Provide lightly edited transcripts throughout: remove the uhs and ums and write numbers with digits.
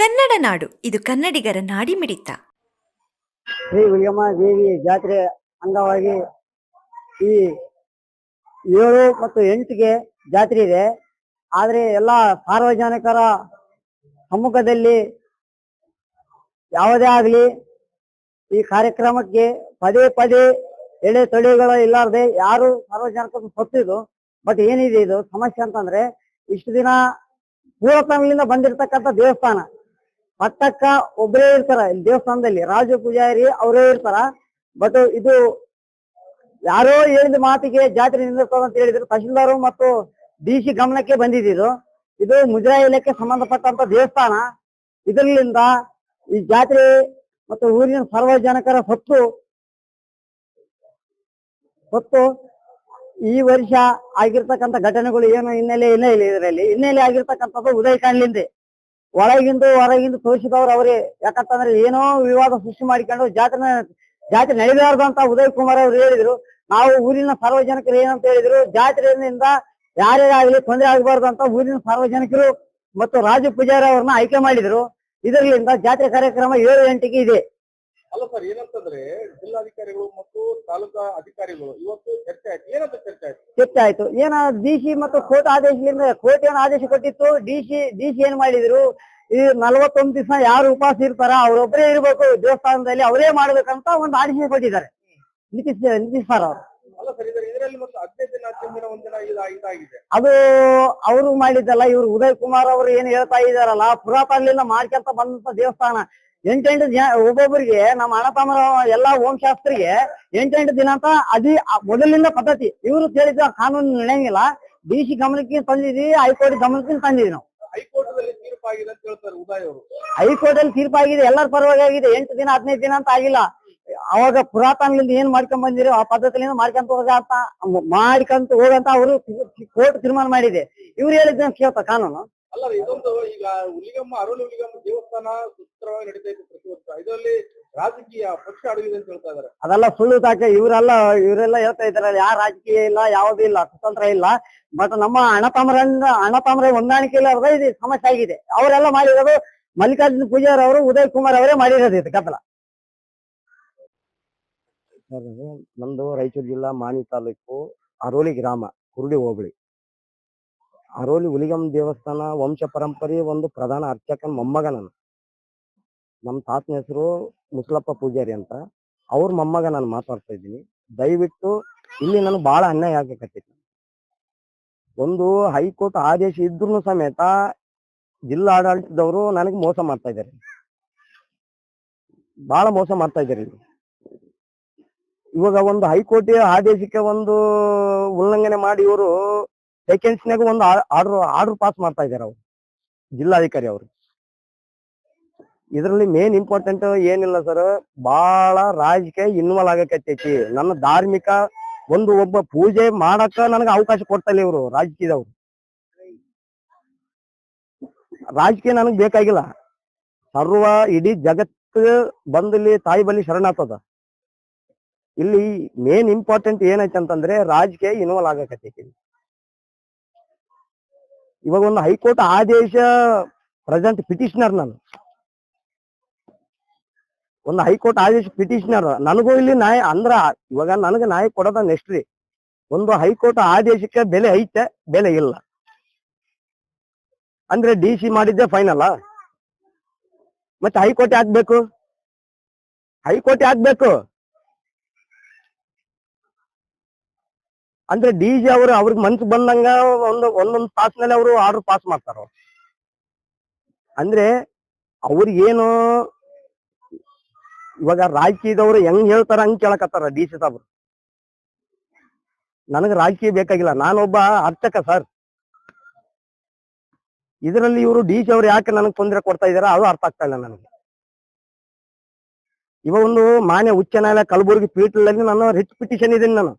ಕನ್ನಡ ನಾಡು ಇದು ಕನ್ನಡಿಗರ ನಾಡಿಮಿಡಿತ. ಶ್ರೀ ಹುಲಿಗೆಮ್ಮ ದೇವಿ ಜಾತ್ರೆ ಅಂಗವಾಗಿ ಈ 7 ಮತ್ತು 8ಗೆ ಜಾತ್ರೆ ಇದೆ. ಆದ್ರೆ ಎಲ್ಲ ಸಾರ್ವಜನಿಕರ ಸಮ್ಮುಖದಲ್ಲಿ ಯಾವುದೇ ಆಗಲಿ ಈ ಕಾರ್ಯಕ್ರಮಕ್ಕೆ ಪದೇ ಪದೇ ಎಡೆತೊಡೆಗಳು ಇಲ್ಲಾರ್ದೆ ಯಾರು ಸಾರ್ವಜನಿಕರು ಸತ್ತಿದ್ದು. ಬಟ್ ಏನಿದೆ ಇದು ಸಮಸ್ಯೆ ಅಂತಂದ್ರೆ, ಇಷ್ಟು ದಿನ ಪೂರ್ವತನದಿಂದ ಬಂದಿರತಕ್ಕಂಥ ದೇವಸ್ಥಾನ ಪಟ್ಟಕ್ಕ ಒಬ್ಬರೇ ಇರ್ತಾರ ಇಲ್ಲಿ ದೇವಸ್ಥಾನದಲ್ಲಿ, ರಾಜು ಪೂಜಾರಿ ಅವರೇ ಇರ್ತಾರ. ಬಟ್ ಇದು ಯಾರೋ ಹೇಳಿದ ಮಾತಿಗೆ ಜಾತ್ರೆ ನಿಂದಿರ್ತದ ಅಂತ ಹೇಳಿದ್ರು. ತಹಶೀಲ್ದಾರ್ ಮತ್ತು ಡಿಸಿ ಗಮನಕ್ಕೆ ಬಂದಿದ್ದು. ಇದು ಮುಜರಾಯಿ ಇಲಾಖೆ ಸಂಬಂಧಪಟ್ಟಂತ ದೇವಸ್ಥಾನ. ಇದರಿಂದ ಈ ಜಾತ್ರೆ ಮತ್ತು ಊರಿನ ಸಾರ್ವಜನಿಕರ ಸೊತ್ತು ಈ ವರ್ಷ ಆಗಿರ್ತಕ್ಕಂಥ ಘಟನೆಗಳು ಏನು ಹಿನ್ನೆಲೆ ಇಲ್ಲ ಇದರಲ್ಲಿ ಹಿನ್ನೆಲೆ ಆಗಿರ್ತಕ್ಕಂಥದ್ದು ಉದಯ ಕಾಣ್ಲಿಂದೆ ಒಳಗಿಂದು ಹೊರಗಿಂದು ತೋರಿಸಿದವ್ರು ಅವರೇ. ಯಾಕಂತಂದ್ರೆ ಏನೋ ವಿವಾದ ಸೃಷ್ಟಿ ಮಾಡಿಕೊಂಡು ಜಾತ್ರೆ ನಡೆಯಬಾರ್ದು ಅಂತ ಉದಯ್ ಕುಮಾರ್ ಅವರು ಹೇಳಿದ್ರು. ನಾವು ಊರಿನ ಸಾರ್ವಜನಿಕರು ಏನಂತ ಹೇಳಿದ್ರು, ಜಾತ್ರೆಯಿಂದ ಯಾರೇ ಆಗ್ಲಿ ತೊಂದರೆ ಆಗಬಾರ್ದು ಅಂತ ಊರಿನ ಸಾರ್ವಜನಿಕರು ಮತ್ತು ರಾಜು ಪೂಜಾರಿ ಅವ್ರನ್ನ ಆಯ್ಕೆ ಮಾಡಿದ್ರು. ಇದರಿಂದ ಜಾತ್ರೆ ಕಾರ್ಯಕ್ರಮ 7-8ಗೆ ಇದೆ. ಅಲ್ಲ ಸರ್, ಏನಂತಂದ್ರೆ ಜಿಲ್ಲಾಧಿಕಾರಿಗಳು ಮತ್ತು ತಾಲೂಕಾ ಅಧಿಕಾರಿಗಳು ಇವತ್ತು ಚರ್ಚೆ ಆಯ್ತು. ಏನಂತ ಚರ್ಚೆ ಆಯ್ತು? ಏನ ಡಿಸಿ ಮತ್ತು ಕೋರ್ಟ್ ಆದೇಶದಿಂದ ಕೋರ್ಟ್ ಏನು ಆದೇಶ ಕೊಟ್ಟಿತ್ತು, ಡಿಸಿ ಏನ್ ಮಾಡಿದ್ರು, ಈ 41 ದಿವಸ ಯಾರು ಉಪವಾಸ ಇರ್ತಾರ ಅವ್ರೊಬ್ಬರೇ ಇರ್ಬೇಕು ದೇವಸ್ಥಾನದಲ್ಲಿ, ಅವರೇ ಮಾಡ್ಬೇಕಂತ ಒಂದು ಆದೇಶ ಕೊಟ್ಟಿದ್ದಾರೆ ನಿತೀಶ್ ಸರ್ ಅವರು. ಅಲ್ಲ ಸರ್, ಇದರಲ್ಲಿ ಮತ್ತು 15 ದಿನ ತಿಂಗಳ ಒಂದಿನ ಇದಾಗಿದೆ. ಅದು ಅವರು ಮಾಡಿದ್ದಲ್ಲ, ಇವ್ರು ಉದಯ್ ಕುಮಾರ್ ಅವರು ಏನ್ ಹೇಳ್ತಾ ಇದಾರಲ್ಲ, ಪುರಾತನದಿಂದ ಮಾಡ್ಕೊಂತ ಬಂದಂತ ದೇವಸ್ಥಾನ. 8 ದಿನ ಒಬ್ಬೊಬ್ಬರಿಗೆ ನಮ್ಮ ಅಣ್ಣತಮ್ಮರ ಎಲ್ಲಾ ಓಂಶಾಸ್ತ್ರಿಗೆ 8 ದಿನ ಅಂತ ಮೊದಲಿಂದ ಪದ್ಧತಿ. ಇವರು ಹೇಳಿದ ಕಾನೂನು ನಡೆಯಂಗಿಲ್ಲ. ಡಿಸಿ ಗಮನಕ್ಕೆ ತಂದಿದ್ವಿ, ಹೈಕೋರ್ಟ್ ಗಮನಕ್ಕೆ ತಂದಿದ್ವಿ ನಾವು. ಹೈಕೋರ್ಟ್ ಅಲ್ಲಿ ತೀರ್ಪಾಗಿದೆ ಅಂತ ಹೇಳ್ತಾರೆ ಉದಯ್ ಅವರು. ಹೈಕೋರ್ಟ್ ಅಲ್ಲಿ ತೀರ್ಪಾಗಿದೆ, ಎಲ್ಲರ ಪರವಾಗಿ ಆಗಿದೆ. 8 ದಿನ 15 ದಿನ ಅಂತ ಆಗಿಲ್ಲ. ಅವಾಗ ಪುರಾತನದಿಂದ ಏನ್ ಮಾಡ್ಕೊಂಡ್ ಬಂದಿರೋ ಆ ಪದ್ಧತಿಯಿಂದ ಮಾಡ್ಕೊಂತ ಹೋಗಂತ ಅವರು ಕೋರ್ಟ್ ತೀರ್ಮಾನ ಮಾಡಿದೆ. ಇವ್ರು ಹೇಳಿದ್ದ ಕೇಳ್ತಾ ಕಾನೂನು ಅಲ್ಲ. ಇದೊಂದು ಈಗ ಅರೋಲಿ ಹುಲಿಗಮ್ಮ ದೇವಸ್ಥಾನ ಸುಸೂತ್ರವಾಗಿ ನಡೀತಾ ಇತ್ತು ಪ್ರತಿ ವರ್ಷ. ಇದರಲ್ಲಿ ರಾಜಕೀಯ ಪಕ್ಷ ಅಡಗಿದೆ ಅಂತ ಹೇಳ್ತಾ ಇದಾರೆ. ಅದೆಲ್ಲ ಸುಳ್ಳು ತಾಕೆ. ಇವರೆಲ್ಲ ಹೇಳ್ತಾ ಇದಾರೆ, ಯಾವ ರಾಜಕೀಯ ಇಲ್ಲ, ಯಾವುದೂ ಇಲ್ಲ, ಸ್ವತಂತ್ರ ಇಲ್ಲ. ಬಟ್ ನಮ್ಮ ಅಣ್ಣತಮ್ಮರ ಹೊಂದಾಣಿಕೆ ಇಲ್ಲದ ಇದು ಸಮಸ್ಯೆ ಆಗಿದೆ. ಅವರೆಲ್ಲ ಮಾಡಿರೋದು ಮಲ್ಲಿಕಾರ್ಜುನ ಪೂಜಾರಿ ಅವರು, ಉದಯ್ ಕುಮಾರ್ ಅವರೇ ಮಾಡಿರೋದು ಇದು ಕತ್ತಲ. ನಮ್ದು ರಾಯಚೂರು ಜಿಲ್ಲಾ ಮಾಣಿ ತಾಲೂಕು ಅರೋಲಿ ಗ್ರಾಮ, ಕುರುಡಿ ಹೋಬಳಿ. ಅರೋಲಿ ಹುಲಿಗಮ್ಮ ದೇವಸ್ಥಾನ ವಂಶ ಪರಂಪರೆ ಒಂದು ಪ್ರಧಾನ ಅರ್ಚಕನ ಮೊಮ್ಮಗ ನಾನು. ನಮ್ಮ ತಾತನ ಹೆಸರು ಮುಸ್ಲಪ್ಪ ಪೂಜಾರಿ ಅಂತ. ಅವ್ರ ಮೊಮ್ಮಗ ನಾನು ಮಾತಾಡ್ತಾ ಇದ್ದೀನಿ. ದಯವಿಟ್ಟು ಇಲ್ಲಿ ನನಗೆ ಬಹಳ ಅನ್ಯಾಯ ಆಗಕತ್ತೈತಿ. ಒಂದು ಹೈಕೋರ್ಟ್ ಆದೇಶ ಇದ್ರು ಸಮೇತ ಜಿಲ್ಲಾ ಆಡಳಿತದವರು ನನಗೆ ಮೋಸ ಮಾಡ್ತಾ ಇದ್ದಾರೆ, ಬಹಳ ಮೋಸ ಮಾಡ್ತಾ ಇದ್ದಾರೆ. ಇವಾಗ ಒಂದು ಹೈಕೋರ್ಟ್ ಆದೇಶಕ್ಕೆ ಒಂದು ಉಲ್ಲಂಘನೆ ಮಾಡಿ ಇವರು ಸೆಕೆಂಡ್ಸ್ನಾಗ ಒಂದು ಆರ್ಡರ್ ಪಾಸ್ ಮಾಡ್ತಾ ಇದ್ದಾರೆ ಅವರು, ಜಿಲ್ಲಾಧಿಕಾರಿ ಅವರು. ಇದರಲ್ಲಿ ಮೇನ್ ಇಂಪಾರ್ಟೆಂಟ್ ಏನಿಲ್ಲ ಸರ್, ಬಹಳ ರಾಜಕೀಯ ಇನ್ವಾಲ್ವ್ ಆಗಕತ್ತೈತಿ. ನನ್ನ ಧಾರ್ಮಿಕ ಒಬ್ಬ ಪೂಜೆ ಮಾಡಕ್ಕ ನನಗೆ ಅವಕಾಶ ಕೊಡ್ತಾ ಇಲ್ಲ ಇವರು ರಾಜಕೀಯದವ್ರು. ರಾಜಕೀಯ ನನಗ್ ಬೇಕಾಗಿಲ್ಲ. ಇಡೀ ಜಗತ್ತು ಬಂದಲ್ಲಿ ತಾಯಿ ಬಲ್ಲಿ ಶರಣಾಗ್ತದ. ಇಲ್ಲಿ ಮೇನ್ ಇಂಪಾರ್ಟೆಂಟ್ ಏನೈತೆ ಅಂತಂದ್ರೆ ರಾಜಕೀಯ ಇನ್ವಾಲ್ವ್ ಆಗಕತ್ತೈತಿ. ಇವಾಗ ಒಂದು ಹೈಕೋರ್ಟ್ ಆದೇಶ ಪ್ರೆಸೆಂಟ್ ಪಿಟಿಷನರ್ ನಾನು, ಒಂದು ಹೈಕೋರ್ಟ್ ಆದೇಶ ಪಿಟಿಷನರ್. ನನಗೂ ಇಲ್ಲಿ ನ್ಯಾಯ ಅಂದ್ರ ಇವಾಗ ನನಗೆ ನ್ಯಾಯ ಕೊಡೋದ ನೆಕ್ಸ್ಟ್ ರೀ. ಒಂದು ಹೈಕೋರ್ಟ್ ಆದೇಶಕ್ಕೆ ಬೆಲೆ ಐತೆ, ಬೆಲೆ ಇಲ್ಲ ಅಂದ್ರೆ ಡಿಸಿ ಮಾಡಿದ್ದೆ ಫೈನಲ್. ಮತ್ತೆ ಹೈಕೋರ್ಟ್ ಹಾಕ್ಬೇಕು, ಅಂದ್ರೆ ಡಿಸಿ ಅವರು ಅವ್ರಿಗೆ ಮನ್ಸು ಬಂದಂಗ ಒಂದೊಂದು ತಾಸಿನಲ್ಲಿ ಅವರು ಆರ್ಡರ್ ಪಾಸ್ ಮಾಡ್ತಾರ. ಅಂದ್ರೆ ಅವ್ರಿಗೇನು ಇವಾಗ ರಾಜಕೀಯದವ್ರು ಹೆಂಗ್ ಹೇಳ್ತಾರ ಹಂಗ್ ಕೇಳಕತ್ತಾರ ಡಿಸಿ ಸಾಬ್ರು. ನನಗೆ ರಾಜಕೀಯ ಬೇಕಾಗಿಲ್ಲ, ನಾನೊಬ್ಬ ಅರ್ಚಕ ಸರ್. ಇದರಲ್ಲಿ ಇವರು ಡಿಸಿ ಅವ್ರು ಯಾಕೆ ನನಗೆ ತೊಂದರೆ ಕೊಡ್ತಾ ಇದಾರ ಅದು ಅರ್ಥ ಆಗ್ತಾ ಇಲ್ಲ ನನಗೆ. ಇವಾಗ ಒಂದು ಮಾನ್ಯ ಉಚ್ಚ ನ್ಯಾಯಾಲಯ ಕಲಬುರಗಿ ಪೀಠದಲ್ಲಿ ನಾನು ರಿಟ್ ಪಿಟಿಷನ್ ಇದೀನಿ. ನಾನು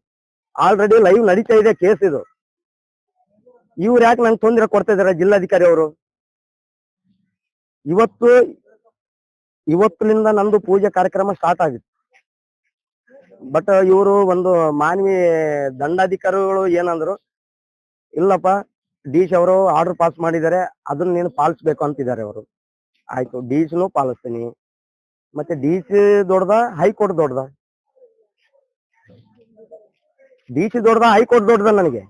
ಆಲ್ರೆಡಿ ಲೈವ್ ನಡೀತಾ ಇದೆ ಕೇಸ್ ಇದು. ಇವ್ರು ಯಾಕೆ ನಂಗೆ ತೊಂದರೆ ಕೊಡ್ತಾ ಇದಾರೆ ಜಿಲ್ಲಾಧಿಕಾರಿ ಅವರು? ಇವತ್ತಿನಿಂದ ನಂದು ಪೂಜೆ ಕಾರ್ಯಕ್ರಮ ಸ್ಟಾರ್ಟ್ ಆಗಿತ್ತು. ಬಟ್ ಇವರು ಒಂದು ಮಾನವಿ ದಂಡಾಧಿಕಾರಿಗಳು ಏನಂದ್ರು, ಇಲ್ಲಪ್ಪ ಡಿಸಿ ಅವರು ಆರ್ಡರ್ ಪಾಸ್ ಮಾಡಿದ್ದಾರೆ, ಅದನ್ನ ನೀನು ಪಾಲಿಸ್ಬೇಕು ಅಂತಿದ್ದಾರೆ ಅವರು. ಆಯ್ತು, ಡಿ ಸಿನೂ ಪಾಲಿಸ್ತೀನಿ. ಮತ್ತೆ ಡಿ ಸಿ ದೊಡ್ಡದ, ಹೈಕೋರ್ಟ್ ದೊಡ್ಡದ? ಡಿ ಸಿ ದೊಡ್ಡದ, ಹೈಕೋರ್ಟ್ ದೊಡ್ಡದ? ನನಗೆ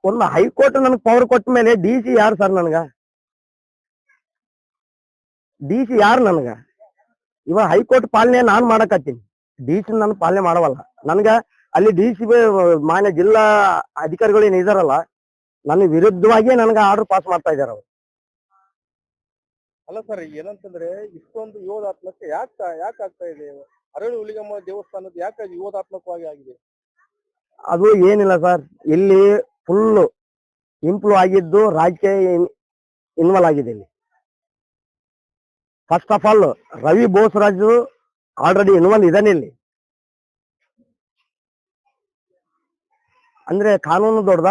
ಒಂದು ಹೈಕೋರ್ಟ್ ನನಗೆ ಪವರ್ ಕೊಟ್ಟ ಮೇಲೆ ಡಿ ಸಿ ಯಾರು ಸರ್? ನನಗ ಡಿ ಸಿ ಯಾರು ನನಗ? ಇವಾಗ ಹೈಕೋರ್ಟ್ ಪಾಲನೆ ನಾನ್ ಮಾಡಕತ್ತೀನಿ, ಡಿ ಸಿ ನಾನು ಪಾಲನೆ ಮಾಡವಲ್ಲ. ನನ್ಗ ಅಲ್ಲಿ ಡಿ ಸಿ ಮಾನ್ಯ ಜಿಲ್ಲಾ ಅಧಿಕಾರಿಗಳು ಏನ್ ಇದಾರಲ್ಲ, ನನ್ನ ವಿರುದ್ಧವಾಗಿ ನನಗೆ ಆರ್ಡರ್ ಪಾಸ್ ಮಾಡ್ತಾ ಇದಾರೆ ಅವ್ರು. ಅಲ್ಲ ಸರ್, ಏನಂತಂದ್ರೆ ಇಷ್ಟೊಂದು ವಿವಾದಾತ್ಮಕ ಯಾಕೆ ಆಗ್ತಾ ಇದೆ? ಅರಳಿ ಹುಲಿಗಮ್ಮ ದೇವಸ್ಥಾನದ ಯಾಕೆ ವಿವಾದಾತ್ಮಕವಾಗಿ ಆಗಿದೆ? ಅದು ಏನಿಲ್ಲ ಸರ್, ಇಲ್ಲಿ ಫುಲ್ ಇಂಪ್ರೂವ್ ಆಗಿದ್ದು ರಾಜಕೀಯ ಇನ್ವಾಲ್ವ್ ಆಗಿದೆ ಇಲ್ಲಿ. First of all Ravi Bosaraju already involve ಇದಾನೆ ಇಲ್ಲಿ. ಅಂದ್ರೆ ಕಾನೂನು ದೊಡ್ಡದ,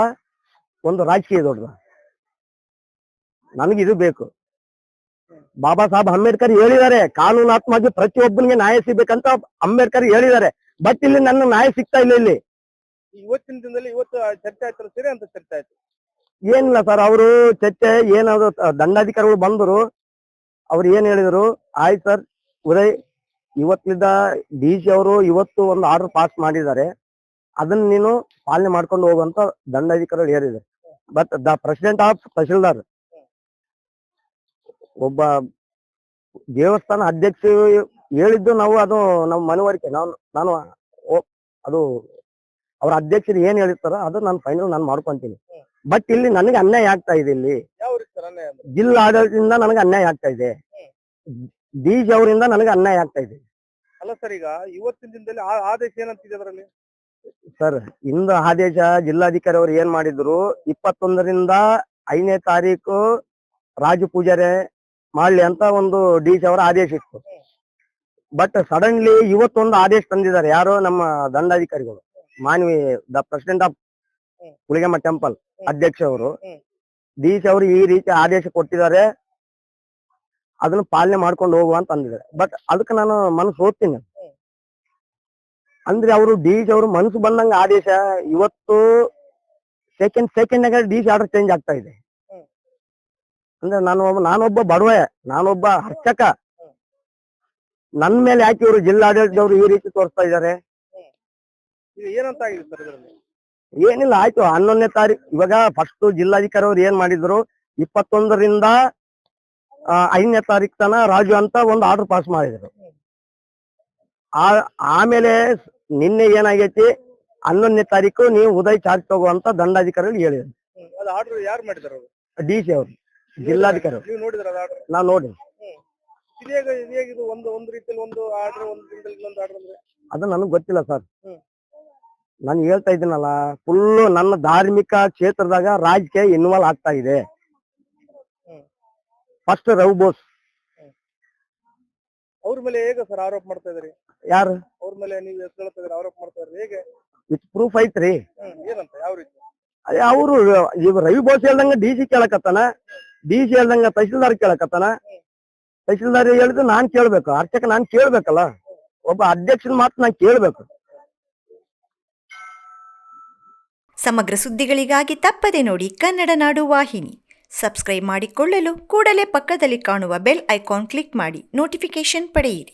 ಒಂದು ರಾಜಕೀಯ ದೊಡ್ಡದ? ನನಗಿದು ಬೇಕು. ಬಾಬಾ ಸಾಹೇಬ್ ಅಂಬೇಡ್ಕರ್ ಹೇಳಿದ್ದಾರೆ, ಕಾನೂನಾತ್ಮಕವಾಗಿ ಪ್ರತಿಯೊಬ್ಬನಿಗೆ ನ್ಯಾಯ ಸಿಗ್ಬೇಕಂತ ಅಂಬೇಡ್ಕರ್ ಹೇಳಿದ್ದಾರೆ. ಬಟ್ ಇಲ್ಲಿ ನನ್ನ ನ್ಯಾಯ ಸಿಗ್ತಾ ಇಲ್ಲ. ಇಲ್ಲಿ ಇವತ್ತಿನ ದಿನದಲ್ಲಿ ಇವತ್ತು ಚರ್ಚೆ ಆಯ್ತು, ಸರಿ ಅಂತ ಚರ್ಚೆ ಆಯ್ತು. ಏನಿಲ್ಲ ಸರ್, ಅವರು ಚರ್ಚೆ ಏನಾದ್ರು ದಂಡಾಧಿಕಾರಿಗಳು ಬಂದರು, ಅವ್ರು ಏನ್ ಹೇಳಿದ್ರು, ಆಯ್ತು ಸರ್ ಉದಯ್, ಇವತ್ತಿಂದ ಡಿ ಸಿ ಅವರು ಇವತ್ತು ಒಂದು ಆರ್ಡರ್ ಪಾಸ್ ಮಾಡಿದ್ದಾರೆ, ಅದನ್ನ ನೀನು ಪಾಲನೆ ಮಾಡ್ಕೊಂಡು ಹೋಗುವಂತ ದಂಡಾಧಿಕಾರಿಗಳು ಹೇಳಿದ್ದಾರೆ. But the president of tahsildar, ಒಬ್ಬ ದೇವಸ್ಥಾನ ಅಧ್ಯಕ್ಷ ಹೇಳಿದ್ದು ನಾವು ಅದು ನಮ್ಮ ಮನವರಿಕೆ, ನಾನು ಅದು ಅವ್ರ ಅಧ್ಯಕ್ಷರು ಏನ್ ಹೇಳಿರ್ತಾರ ಅದು ನಾನು ಫೈನಲ್ ನಾನು ಮಾಡ್ಕೊಂತೀನಿ. ಬಟ್ ಇಲ್ಲಿ ನನಗೆ ಅನ್ಯಾಯ ಆಗ್ತಾ ಇದೆ. ಇಲ್ಲಿ ಯಾವ ರೀತಿ ಸರ್ ಅನ್ಯಾಯ? ಜಿಲ್ಲಾ ಆಡಳಿತದಿಂದ ನನಗೆ ಅನ್ಯಾಯ ಆಗ್ತಾ ಇದೆ, ಡಿ ಸಿ ಅವರಿಂದ ನನಗೆ ಅನ್ಯಾಯ ಆಗ್ತಾ ಇದೆ. ಅಲ್ಲ ಸರ್, ಈಗ ಇವತ್ತಿನ ದಿನದಲ್ಲಿ ಆದೇಶ ಏನಂತಿದೆ ಅದರಲ್ಲಿ? ಸರ್, ಇಂದು ಆದೇಶ ಜಿಲ್ಲಾಧಿಕಾರಿ ಅವರು ಏನ್ ಮಾಡಿದ್ರು, 21ರಿಂದ 5ನೇ ತಾರೀಕು ರಾಜು ಪೂಜಾರಿ ಮಾಡ್ಲಿ ಅಂತ ಒಂದು ಡಿ ಸಿ ಅವರ ಆದೇಶ ಇತ್ತು. ಬಟ್ ಸಡನ್ಲಿ ಇವತ್ತೊಂದು ಆದೇಶ ತಂದಿದ್ದಾರೆ. ಯಾರು? ನಮ್ಮ ದಂಡಾಧಿಕಾರಿಗಳು, Manvi the president of Huligemma temple ಅಧ್ಯಕ್ಷ ಅವರು, ಡಿ ಸಿ ಅವರು ಈ ರೀತಿ ಆದೇಶ ಕೊಟ್ಟಿದ್ದಾರೆ, ಅದನ್ನ ಪಾಲನೆ ಮಾಡ್ಕೊಂಡು ಹೋಗುವ ಅಂತ ಅಂದಿದ್ದಾರೆ. ಬಟ್ ಅದಕ್ಕೆ ನಾನು ಮನಸ್ಸು ಓದ್ತೀನಿ. ಅಂದ್ರೆ ಅವರು ಡಿ ಸಿ ಅವರು ಮನಸ್ಸು ಬಂದಂಗ ಆದೇಶ, ಇವತ್ತು second D C order change ಆಗ್ತಾ ಇದೆ. ಅಂದ್ರೆ ನಾನೊಬ್ಬ ಬಡವೆ, ನಾನೊಬ್ಬ ಅರ್ಚಕ, ನನ್ ಮೇಲೆ ಯಾಕೆ ಇವರು ಜಿಲ್ಲಾಡಳಿತದವರು ಈ ರೀತಿ ತೋರಿಸ್ತಾ ಇದ್ದಾರೆ? ಏನಂತ ಆಗಿದೆ ಸರ್ ಇದರಲ್ಲಿ? ಏನಿಲ್ಲ, ಆಯ್ತು 11ನೇ ತಾರೀಕು ಇವಾಗ ಫಸ್ಟ್ ಜಿಲ್ಲಾಧಿಕಾರಿ ಅವ್ರು ಏನ್ ಮಾಡಿದ್ರು, 21ರಿಂದ 5ನೇ ತಾರೀಕು ತನ ರಾಜು ಅಂತ ಒಂದು ಆರ್ಡರ್ ಪಾಸ್ ಮಾಡಿದ್ರು. ಆಮೇಲೆ ನಿನ್ನೆ ಏನಾಗೈತಿ, 11ನೇ ತಾರೀಕು ನೀವು ಉದಯ್ ಚಾರ್ಜ್ ತಗೋಂತ ದಂಡಾಧಿಕಾರಿಗಳು ಹೇಳಿದ್ರು. ಅದು ಆರ್ಡರ್ ಯಾರು ಮಾಡಿದಾರೆ? ಡಿ ಸಿ ಅವರು, ಜಿಲ್ಲಾಧಿಕಾರಿ. ನೀವು ನೋಡಿದ್ರ ಅದು ಆರ್ಡರ್? ನಾನ್ ನೋಡಿ. ಇದು ಒಂದು ರೀತಿಯಲ್ಲಿ ಒಂದು ಆರ್ಡರ್, ಒಂದು ದಿನದಲ್ಲಿ ಇನ್ನೊಂದು ಆರ್ಡರ್ ಅಂದ್ರೆ ಅದು ನನಗ್ ಗೊತ್ತಿಲ್ಲ ಸರ್. ನಾನು ಹೇಳ್ತಾ ಇದ್ದೀನಲ್ಲ, ಫುಲ್ ನನ್ನ ಧಾರ್ಮಿಕ ಕ್ಷೇತ್ರದಾಗ ರಾಜಕೀಯ ಇನ್ವಾಲ್ವ್ ಆಗ್ತಾ ಇದೆ. ಫಸ್ಟ್ ರವಿ ಬೋಸ್ ಅವ್ರ ಮೇಲೆ ಹೇಗೆ ಸರ್ ಆರೋಪ ಮಾಡ್ತಾ ಇದ್ರಿ? ಯಾರು? ಅವ್ರ ಮೇಲೆ ನೀವು ಎಷ್ಟು ಹೇಳ್ತಾ ಇದ್ರಿ, ಆರೋಪ ಮಾಡ್ತಾ ಇದ್ರಿ, ಹೇಗೆ? ವಿತ್ ಪ್ರೂಫ್ ಐತ್ರಿ. ಏನಂತ, ಯಾವ ರೀತಿ? ಅದೇ ಅವರು ಇವ್ ರವಿ ಬೋಸ್ ಹೇಳ್ದಂಗ ಡಿ ಸಿ ಕೇಳಕತ್ತಾನ, ಡಿ ಸಿ ಹೇಳ್ದಂಗ ತಹಶೀಲ್ದಾರ್ ಕೇಳಕತ್ತಾನ, ತಹಶೀಲ್ದಾರ್ ಹೇಳಿದ್ರು ನಾನ್ ಕೇಳ್ಬೇಕು, ಅರ್ಚಕ ನಾನ್ ಕೇಳ್ಬೇಕಲ್ಲ, ಒಬ್ಬ ಅಧ್ಯಕ್ಷನ ಮಾತು ನಾನ್ ಕೇಳ್ಬೇಕು. ಸಮಗ್ರ ಸುದ್ದಿಗಳಿಗಾಗಿ ತಪ್ಪದೆ ನೋಡಿ ಕನ್ನಡ ನಾಡು ವಾಹಿನಿ. ಸಬ್ಸ್ಕ್ರೈಬ್ ಮಾಡಿಕೊಳ್ಳಲು ಕೂಡಲೇ ಪಕ್ಕದಲ್ಲಿ ಕಾಣುವ ಬೆಲ್ ಐಕಾನ್ ಕ್ಲಿಕ್ ಮಾಡಿ ನೋಟಿಫಿಕೇಶನ್ ಪಡೆಯಿರಿ.